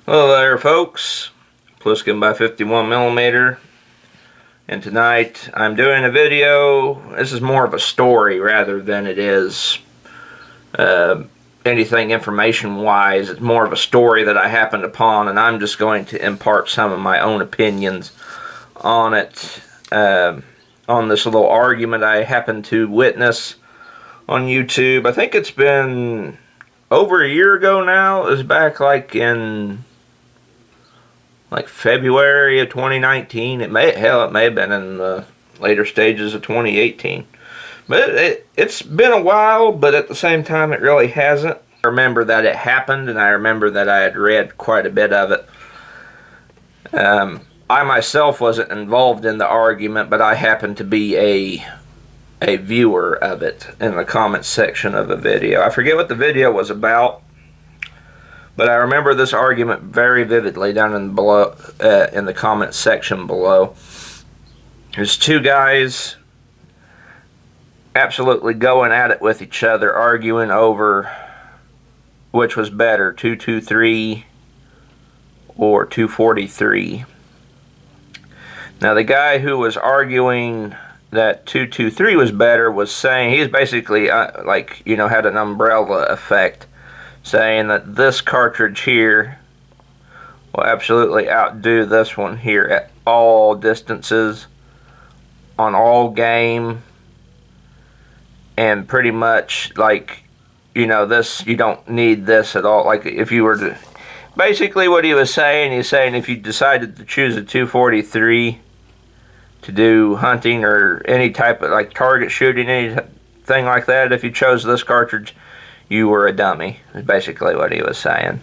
Hello there, folks. Pliskin by 51mm, and tonight I'm doing a video. This is more of a story rather than it is anything information-wise. It's more of a story that I happened upon, and I'm just going to impart some of my own opinions on it, on this little argument I happened to witness on YouTube. I think it's been over a year ago now. It was back like in February of 2019. It may have been in the later stages of 2018. But it's been a while, but at the same time it really hasn't. I remember that it happened, and I remember that I had read quite a bit of it. I myself wasn't involved in the argument, but I happened to be a viewer of it in the comments section of a video. I forget what the video was about, but I remember this argument very vividly down in the comment section below. There's two guys absolutely going at it with each other, arguing over which was better, 223 or 243. Now the guy who was arguing that 223 was better was saying, he's basically had an umbrella effect, saying that this cartridge here will absolutely outdo this one here at all distances, on all game, and pretty much this, you don't need this at all. Like if you were to, basically what he was saying, he's saying if you decided to choose a 243 to do hunting or any type of target shooting, anything like that, if you chose this cartridge, you were a dummy, is basically what he was saying.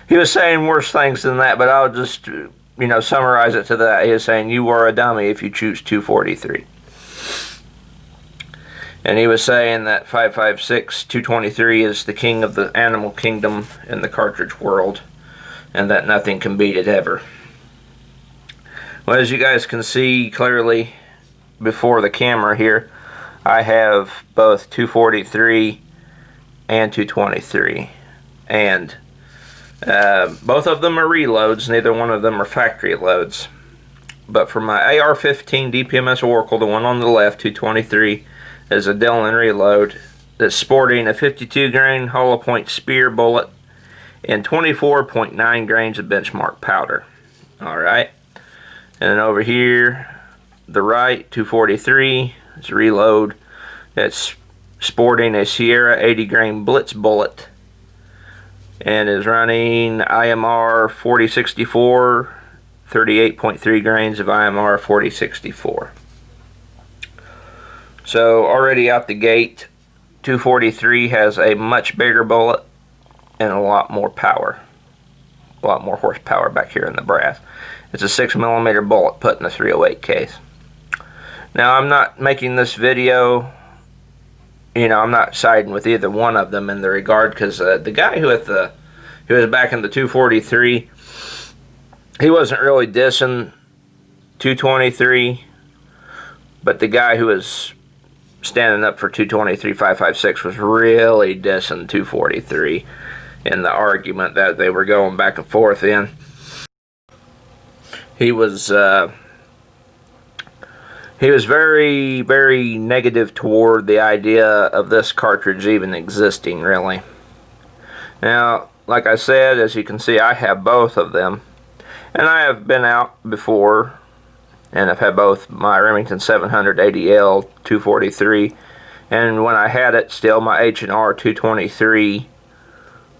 He was saying worse things than that, but I'll just, summarize it to that. He was saying you were a dummy if you choose 243. And he was saying that 5.56 223 is the king of the animal kingdom in the cartridge world, and that nothing can beat it ever. Well, as you guys can see clearly before the camera here, I have both 243 and 223, and both of them are reloads. Neither one of them are factory loads. But for my AR-15 DPMS Oracle, the one on the left, 223, is a Dillon reload that's sporting a 52 grain hollow point spear bullet and 24.9 grains of benchmark powder. Alright, and then over here, the right, 243, is a reload that's sporting a Sierra 80 grain Blitz bullet and is running IMR 4064, 38.3 grains of IMR 4064. So already out the gate, 243 has a much bigger bullet and a lot more power, a lot more horsepower back here in the brass. It's a 6mm bullet put in a 308 case. Now I'm not making this video, I'm not siding with either one of them in the regard, because the guy who was back in the 243, he wasn't really dissing 223, but the guy who was standing up for 223 5.56 was really dissing 243 in the argument that they were going back and forth in. He was very, very negative toward the idea of this cartridge even existing, really. Now, like I said, as you can see, I have both of them, and I have been out before, and I've had both my Remington 700 ADL 243, and when I had it still, my H&R 223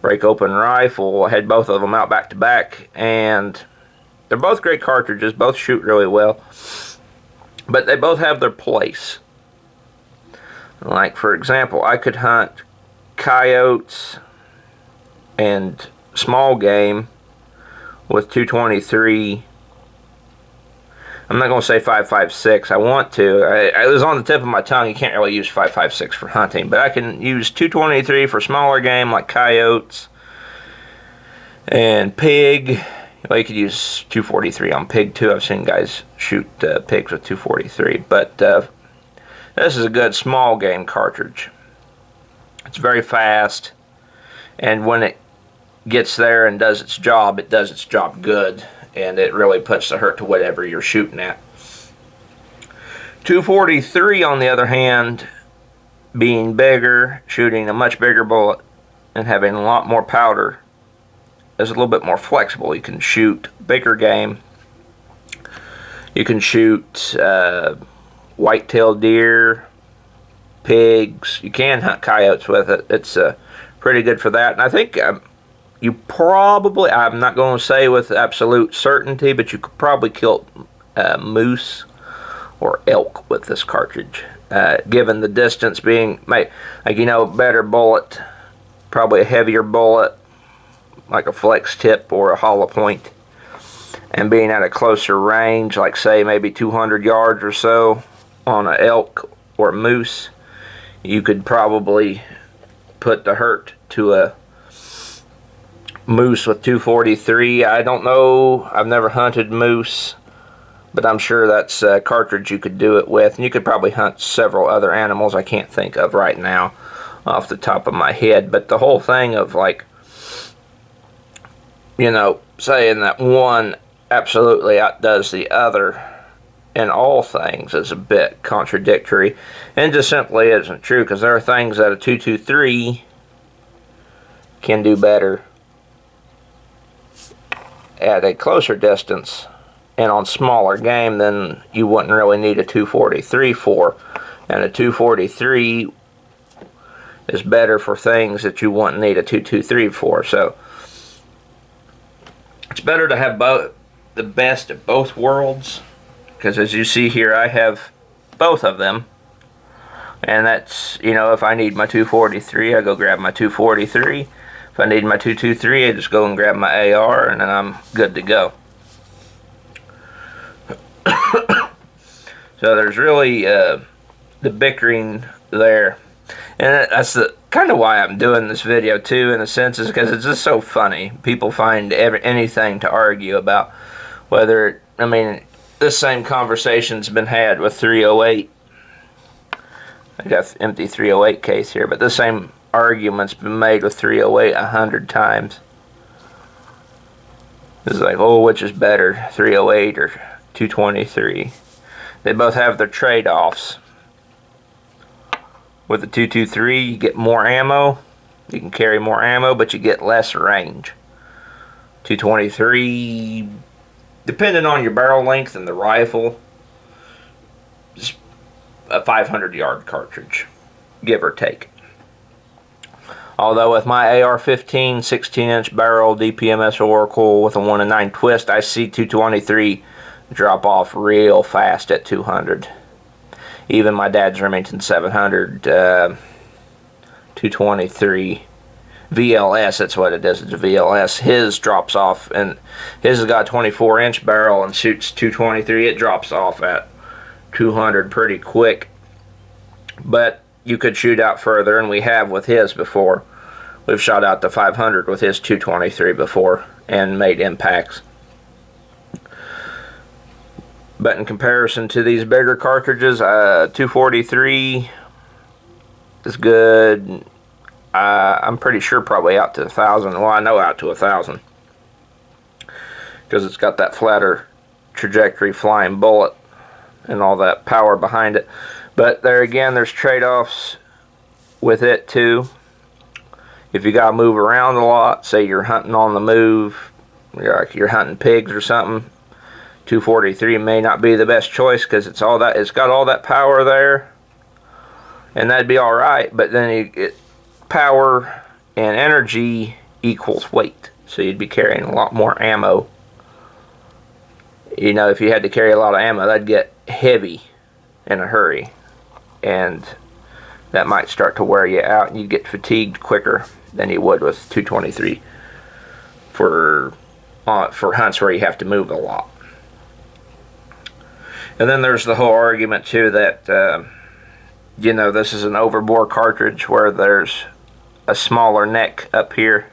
break open rifle. I had both of them out back to back, and they're both great cartridges, both shoot really well, but they both have their place. Like, for example, I could hunt coyotes and small game with 223. I'm not going to say 5.56. I want to. It was on the tip of my tongue. You can't really use 5.56 for hunting, but I can use 223 for smaller game like coyotes and pig. Well, you could use 243 on pig too. I've seen guys shoot pigs with 243, but this is a good small game cartridge. It's very fast, and when it gets there and does its job, it does its job good, and it really puts the hurt to whatever you're shooting at. 243, on the other hand, being bigger, shooting a much bigger bullet, and having a lot more powder, is a little bit more flexible. You can shoot bigger game. You can shoot white-tailed deer, pigs. You can hunt coyotes with it. It's pretty good for that. And I think you probably, I'm not going to say with absolute certainty, but you could probably kill moose or elk with this cartridge. Given the distance being, like, better bullet, probably a heavier bullet, like a flex tip or a hollow point, and being at a closer range, like say maybe 200 yards or so on an elk or a moose, you could probably put the hurt to a moose with 243. I don't know, I've never hunted moose, but I'm sure that's a cartridge you could do it with. And you could probably hunt several other animals I can't think of right now off the top of my head. But the whole thing of, like, saying that one absolutely outdoes the other in all things is a bit contradictory, and just simply isn't true, because there are things that a 223 can do better at a closer distance and on smaller game than you wouldn't really need a 243 for. And a 243 is better for things that you wouldn't need a 223 for. So it's better to have the best of both worlds, because as you see here, I have both of them. And that's, if I need my 243, I go grab my 243. If I need my 223, I just go and grab my AR, and then I'm good to go. So there's really the bickering there, and that's kind of why I'm doing this video too, in a sense, is because it's just so funny. People find anything to argue about. Whether, this same conversation's been had with 308. I got empty 308 case here, but this same argument's been made with 308 100 times. It's like, oh, which is better, 308 or 223? They both have their trade-offs. With the 223, you get more ammo. You can carry more ammo, but you get less range. 223, depending on your barrel length and the rifle, is a 500-yard cartridge, give or take. Although with my AR-15 16-inch barrel DPMS Oracle with a 1-9 twist, I see 223 drop off real fast at 200. Even my dad's Remington 700 223 VLS, that's what it is, it's a VLS. His drops off, and his has got a 24-inch barrel and shoots 223. It drops off at 200 pretty quick. But you could shoot out further, and we have with his before. We've shot out to 500 with his 223 before and made impacts. But in comparison to these bigger cartridges, 243 is good. I'm pretty sure probably out to 1,000. Well, I know out to 1,000. Because it's got that flatter trajectory flying bullet and all that power behind it. But there again, there's trade-offs with it too. If you got to move around a lot, say you're hunting on the move, you're hunting pigs or something, 243 may not be the best choice, because it's got all that power there, and that'd be all right. But then power and energy equals weight, so you'd be carrying a lot more ammo. If you had to carry a lot of ammo, that'd get heavy in a hurry, and that might start to wear you out, and you get fatigued quicker than you would with 223 for hunts where you have to move a lot. And then there's the whole argument too that this is an overbore cartridge where there's a smaller neck up here,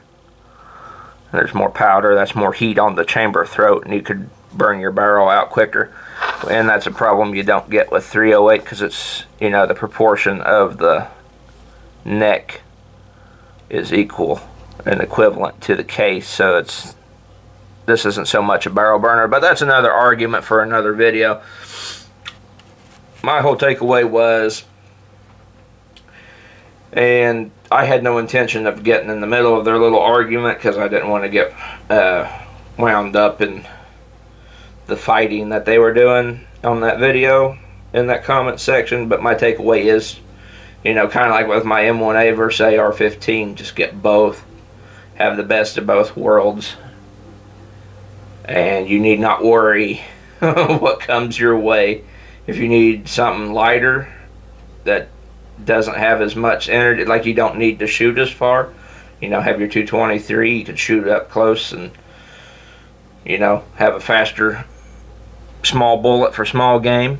and there's more powder, that's more heat on the chamber throat, and you could burn your barrel out quicker. And that's a problem you don't get with 308, because it's, the proportion of the neck is equal an equivalent to the case, so this isn't so much a barrel burner, but that's another argument for another video. My whole takeaway was, and I had no intention of getting in the middle of their little argument because I didn't want to get wound up in the fighting that they were doing on that video in that comment section. But my takeaway is, you know, kind of like with my M1A versus AR-15, just get both. Have the best of both worlds. And you need not worry what comes your way. If you need something lighter that doesn't have as much energy, like you don't need to shoot as far, you know, have your 223, you can shoot up close and, you know, have a faster small bullet for small game.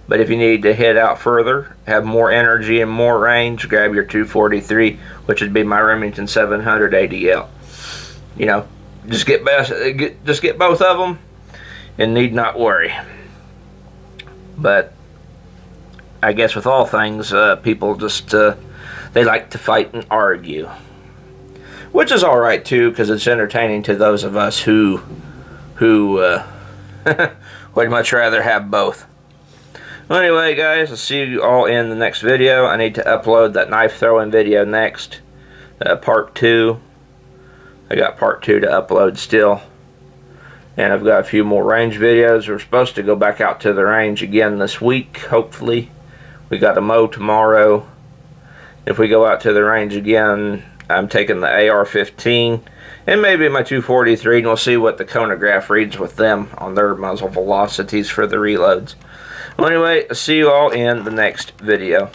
But if you need to hit out further, have more energy and more range, grab your 243, which would be my Remington 700 ADL. You know, just get both of them and need not worry. But I guess with all things, people just they like to fight and argue, which is all right too, because it's entertaining to those of us who would much rather have both. Well, anyway, guys, I'll see you all in the next video. I need to upload that knife throwing video next, part 2. I got part 2 to upload still. And I've got a few more range videos. We're supposed to go back out to the range again this week, hopefully. We got a mow tomorrow. If we go out to the range again, I'm taking the AR-15 and maybe my 243, and we'll see what the chronograph reads with them on their muzzle velocities for the reloads. Well, anyway, I'll see you all in the next video.